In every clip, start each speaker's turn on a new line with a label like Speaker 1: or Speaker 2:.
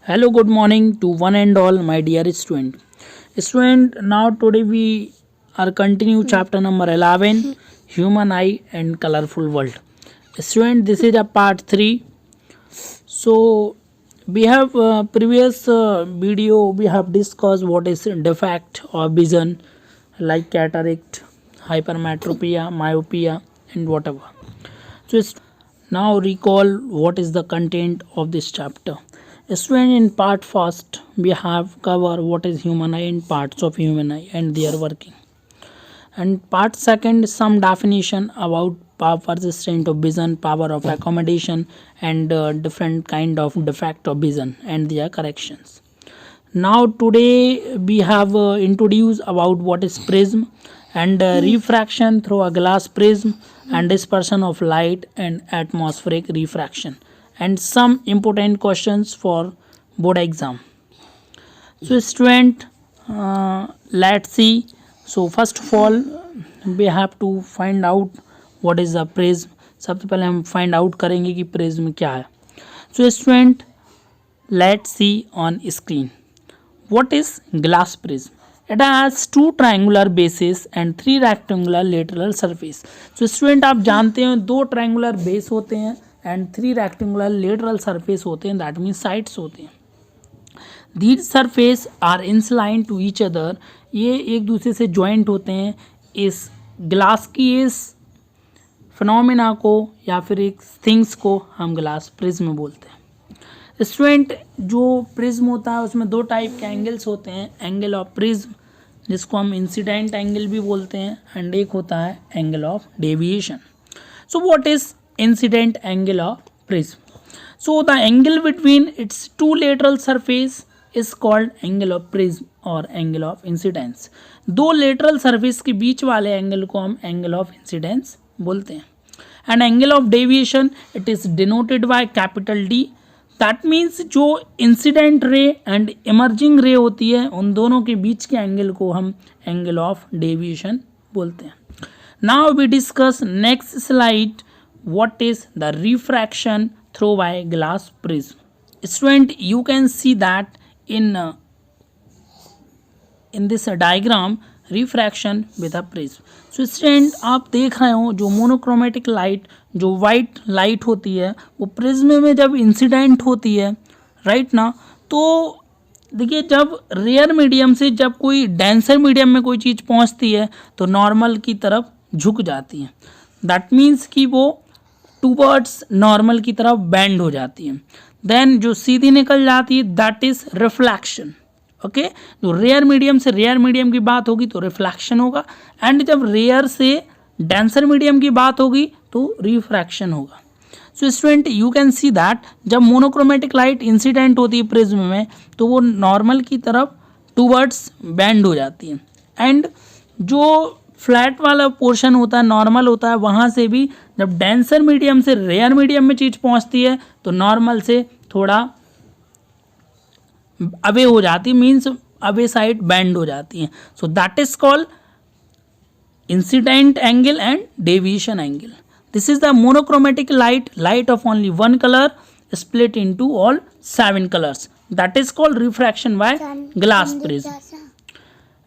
Speaker 1: Hello, good morning to one and all, my dear student. Student, now today we are continue chapter number 11, Human Eye and Colorful World. Student, this is a part 3. So, we have previous video, we have discussed what is defect of vision like cataract, hypermetropia, myopia and whatever. So, now recall what is the content of this chapter. Student, in part first we have cover what is human eye and parts of human eye and their working. And part second some definition about power strength of vision, power of accommodation and different kind of defect of vision and their corrections. Now today we have introduced about what is prism and refraction through a glass prism and dispersion of light and atmospheric refraction and some important questions for board exam. So student, let's see. So first of all we have to find out what is the prism. सबसे पहले हम find out करेंगे कि prism क्या है. So student, let's see on screen. What is glass prism? It has two triangular bases and three rectangular lateral surface. So student, आप जानते हैं दो triangular base होते हैं and three rectangular lateral surface होते हैं, that means sides होते हैं. These surface are inclined to each other. ये एक दूसरे से joint होते हैं. इस ग्लास की इस फिनोमिना को या फिर एक थिंग्स को हम ग्लास प्रिज्म बोलते हैं. स्टूडेंट, जो प्रिज्म होता है उसमें दो टाइप के एंगल्स होते हैं. एंगल ऑफ प्रिज्म जिसको हम इंसिडेंट एंगल भी बोलते हैं एंड एक होता है angle of deviation. So what is incident angle of prism? So the angle between its two lateral surface is called angle of prism और एंगल ऑफ इंसिडेंस. दो लेटरल सरफेस के बीच वाले एंगल को हम एंगल ऑफ इंसिडेंस बोलते हैं. And angle of deviation it is denoted by capital D. That means जो इंसिडेंट रे एंड इमर्जिंग रे होती है उन दोनों के बीच के एंगल को हम एंगल ऑफ डेविएशन बोलते हैं. Now we discuss next slide what is the refraction through by glass prism. Student, you can see that in this diagram refraction with a prism. So student, आप देख रहे हो जो monochromatic light जो white light होती है वो prism में जब इंसिडेंट होती है, राइट ना, तो देखिए जब रेयर मीडियम से जब कोई डेंसर मीडियम में कोई चीज़ पहुंचती है तो नॉर्मल की तरफ झुक जाती है. दैट मीन्स कि वो टूवर्ड्स नॉर्मल की तरफ बेंड हो जाती है. देन जो सीधी निकल जाती है दैट इज रिफ्लेक्शन. ओके, जो रेयर मीडियम से रेयर मीडियम की बात होगी तो रिफ्लेक्शन होगा एंड जब रेयर से डेंसर मीडियम की बात होगी तो रिफ्रैक्शन होगा. So student, you can see that जब मोनोक्रोमेटिक लाइट इंसिडेंट होती है प्रिज्म में तो वो नॉर्मल की तरफ टूवर्ड्स बेंड हो जाती है एंड जो फ्लैट वाला पोर्शन होता है नॉर्मल होता है वहाँ से भी जब डेंसर मीडियम से रेयर मीडियम में चीज़ पहुँचती है तो नॉर्मल से थोड़ा अवे हो जाती है, मीन्स अवे साइड बेंड हो जाती है. So that is called incident angle and deviation angle. This is the monochromatic light of only one colour split into all 7 colors. That is called refraction by glass prism.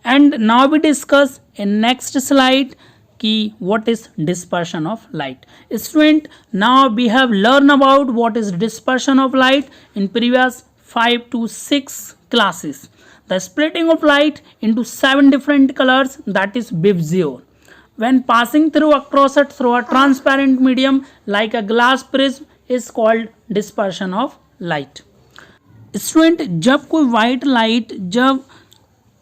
Speaker 1: And now we discuss in next slide ki what is dispersion of light. Student, now we have learned about what is dispersion of light in previous 5 to 6 classes. The splitting of light into 7 different colors, that is BIVZIO. When passing through a transparent medium like a glass prism is called dispersion of light. Student, जब कोई white light जब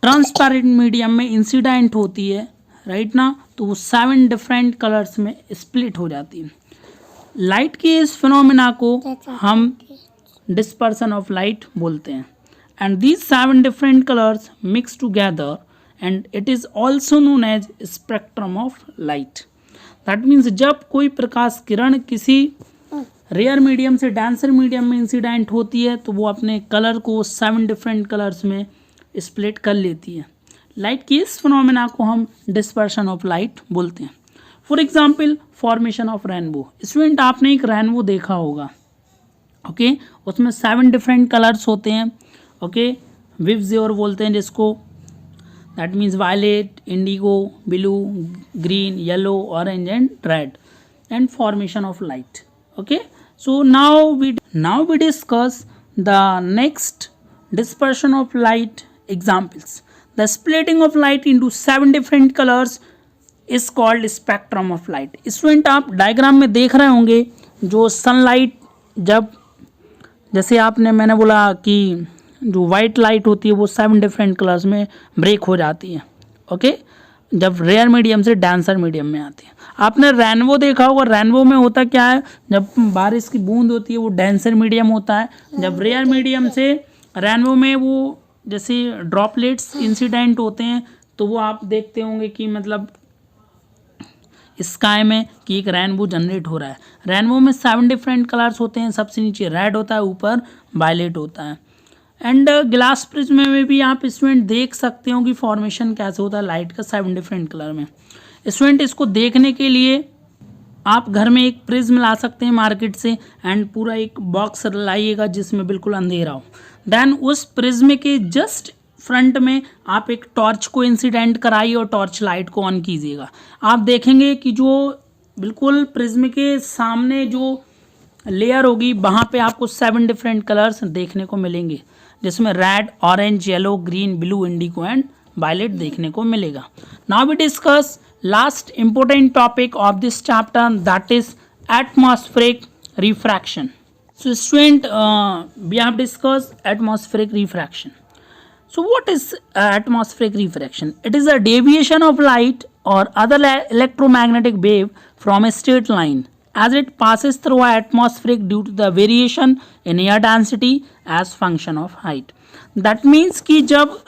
Speaker 1: transparent medium में incident होती है, right ना, तो वो 7 different colors में split हो जाती है. लाइट की इस फिनोमिना को हम dispersion of light बोलते हैं and these 7 different colors mix together and it is also known as spectrum of light. That means जब कोई प्रकाश किरण किसी रेयर मीडियम से डेंसर मीडियम में इंसिडेंट होती है तो वो अपने कलर को 7 डिफरेंट कलर्स में स्प्लिट कर लेती है. लाइट की इस फिनोमिना को हम डिस्पर्शन ऑफ लाइट बोलते हैं. For example formation of rainbow. Student, आपने एक रेनबो देखा होगा, ओके उसमें 7 डिफरेंट कलर्स होते हैं। ओके विवजियोर बोलते हैं जिसको, that means violet, indigo, blue, green, yellow, orange and red, and formation of light. Okay so now we discuss the next dispersion of light examples. The splitting of light into 7 different colors is called spectrum of light. Student आप diagram में देख रहे होंगे जो sunlight जब जैसे मैंने बोला कि जो वाइट लाइट होती है वो 7 डिफरेंट कलर्स में ब्रेक हो जाती है। ओके जब रेयर मीडियम से डेंसर मीडियम में आती है। आपने रेनबो देखा होगा, रेनबो में होता क्या है, जब बारिश की बूंद होती है वो डेंसर मीडियम होता है, जब रेयर मीडियम से रेनबो में वो जैसे ड्रॉपलेट्स इंसिडेंट होते हैं तो वो आप देखते होंगे कि मतलब स्काई में कि एक रेनबो जनरेट हो रहा है। रेनबो में 7 डिफरेंट कलर्स होते हैं, सबसे नीचे रेड होता है, ऊपर वायलेट होता है। एंड ग्लास प्रिज्म में भी आप स्टूडेंट देख सकते हो कि फॉर्मेशन कैसे होता है लाइट का 7 डिफरेंट कलर में। स्टूडेंट इसको देखने के लिए आप घर में एक प्रिज्म ला सकते हैं मार्केट से, एंड पूरा एक बॉक्स लाइएगा जिसमें बिल्कुल अंधेरा हो। देन उस प्रिज्म के जस्ट फ्रंट में आप एक टॉर्च को इंसिडेंट कराइए और टॉर्च लाइट को ऑन कीजिएगा। आप देखेंगे कि जो बिल्कुल प्रिज्म के सामने जो लेयर होगी वहाँ पे आपको 7 डिफरेंट कलर्स देखने को मिलेंगे, जिसमें red, orange, yellow, green, blue, indigo and violet देखने को मिलेगा। Now we discuss last important topic of this chapter, that is atmospheric refraction. So student, we have discussed atmospheric refraction. So what is atmospheric refraction? It is a deviation of light or other electromagnetic wave from a straight line as it passes through a atmospheric due to the variation in air density as function of height. That means कि जब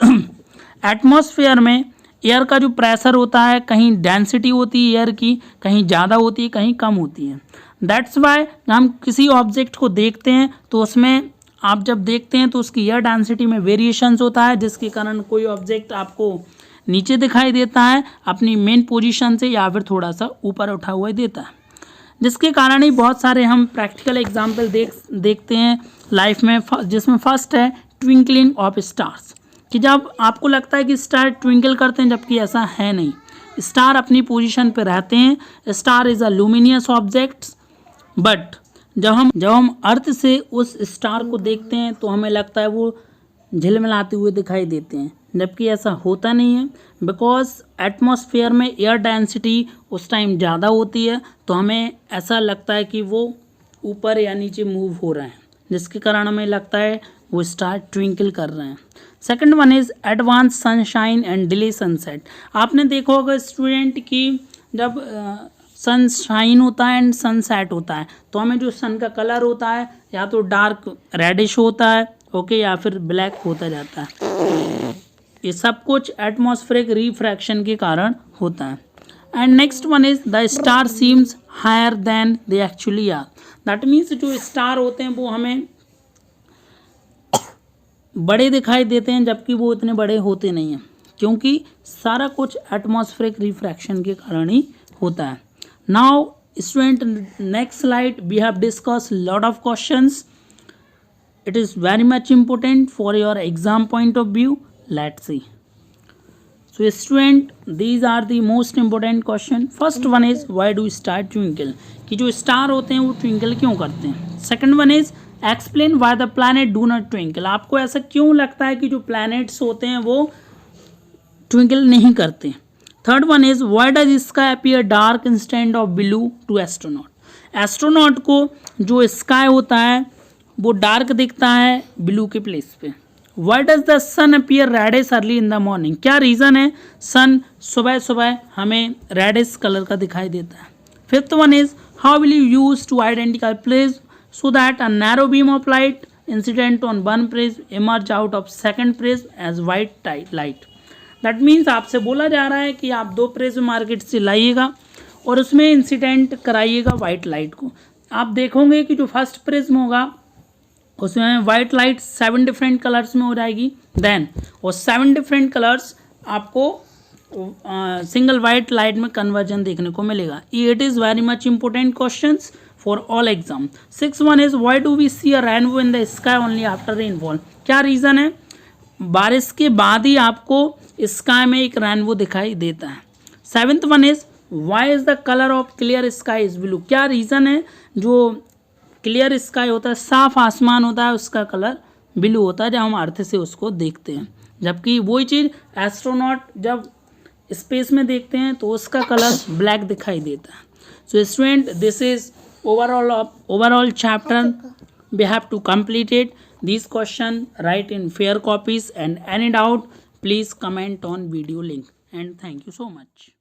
Speaker 1: atmosphere में air का जो pressure होता है, कहीं density होती है एयर की, कहीं ज़्यादा होती है, कहीं कम होती है। दैट्स वाई हम किसी ऑब्जेक्ट को देखते हैं तो उसमें आप जब देखते हैं तो उसकी एयर डेंसिटी में वेरिएशंस होता है, जिसके कारण कोई ऑब्जेक्ट आपको नीचे दिखाई देता है अपनी मेन पोजीशन से, या फिर थोड़ा सा ऊपर उठा हुआ देता है, जिसके कारण ही बहुत सारे हम प्रैक्टिकल एग्जाम्पल देखते हैं लाइफ में, जिसमें फर्स्ट है ट्विंकलिंग ऑफ स्टार्स, कि जब आपको लगता है कि स्टार ट्विंकल करते हैं जबकि ऐसा है नहीं, स्टार अपनी पोजीशन पे रहते हैं। Star is a luminous objects, but जब हम अर्थ से उस स्टार को देखते हैं तो हमें लगता है वो झिलमिलाते हुए दिखाई देते हैं, जबकि ऐसा होता नहीं है, बिकॉज एटमॉस्फेयर में एयर डेंसिटी उस टाइम ज़्यादा होती है तो हमें ऐसा लगता है कि वो ऊपर या नीचे मूव हो रहे हैं, जिसके कारण हमें लगता है वो स्टार ट्विंकल कर रहे हैं। Second one is advance sunshine and delay sunset. आपने देखा होगा स्टूडेंट कि जब सनशाइन होता है एंड सनसेट होता है तो हमें जो सन का कलर होता है या तो डार्क रेडिश होता है, ओके, या फिर ब्लैक होता जाता है। ये सब कुछ एटमॉस्फेरिक रिफ्रैक्शन के कारण होता है। And next one is the star seems higher than they actually are. That means जो स्टार होते हैं वो हमें बड़े दिखाई देते हैं जबकि वो इतने बड़े होते नहीं हैं, क्योंकि सारा कुछ एटमॉस्फेरिक रिफ्रैक्शन के कारण ही होता है। Now student, next slide we have discuss lot of questions. It is very much important for your exam point of view. Let's see. So student, these are the most important question. First one is why do star twinkle, कि जो star होते हैं वो twinkle क्यों करते हैं. Second one is explain why the planet do not twinkle. आपको ऐसा क्यों लगता है कि जो प्लैनेट्स होते हैं वो ट्विंकल नहीं करते. Third one is why does sky appear dark instead of blue to astronaut. Astronaut को जो स्काई होता है वो डार्क दिखता है ब्लू के प्लेस पे. Why does the sun appear reddish early in the morning. क्या रीज़न है सन सुबह सुबह हमें रेडिश कलर का दिखाई देता है. Fifth one is how will you use two identify place so that a narrow beam of light incident on one prism emerge out of second prism as white light. That means आपसे बोला जा रहा है कि आप दो prism market से लाइएगा और उसमें इंसिडेंट कराइएगा वाइट लाइट को. आप देखोगे कि जो फर्स्ट प्रिज्म होगा उसमें वाइट लाइट 7 डिफरेंट कलर्स में हो जाएगी. देन वो 7 डिफरेंट कलर्स आपको सिंगल वाइट लाइट में कन्वर्जन देखने को मिलेगा. It is very much important questions for all exam. Sixth one is, why do we see a rainbow in the sky only after rainfall? क्या reason है बारिश के बाद ही आपको स्काई में एक रेनबो दिखाई देता है. Seventh one is, why is the colour of clear sky is blue? क्या रीज़न है जो क्लियर स्काई होता है, साफ आसमान होता है, उसका कलर ब्लू होता है जब हम अर्थ से उसको देखते हैं, जबकि वही चीज़ एस्ट्रोनॉट जब स्पेस में देखते हैं तो उसका कलर ब्लैक दिखाई देता है. So student, this is overall chapter. We have to complete it. These question write in fair copies, and any doubt please comment on video link, and thank you so much.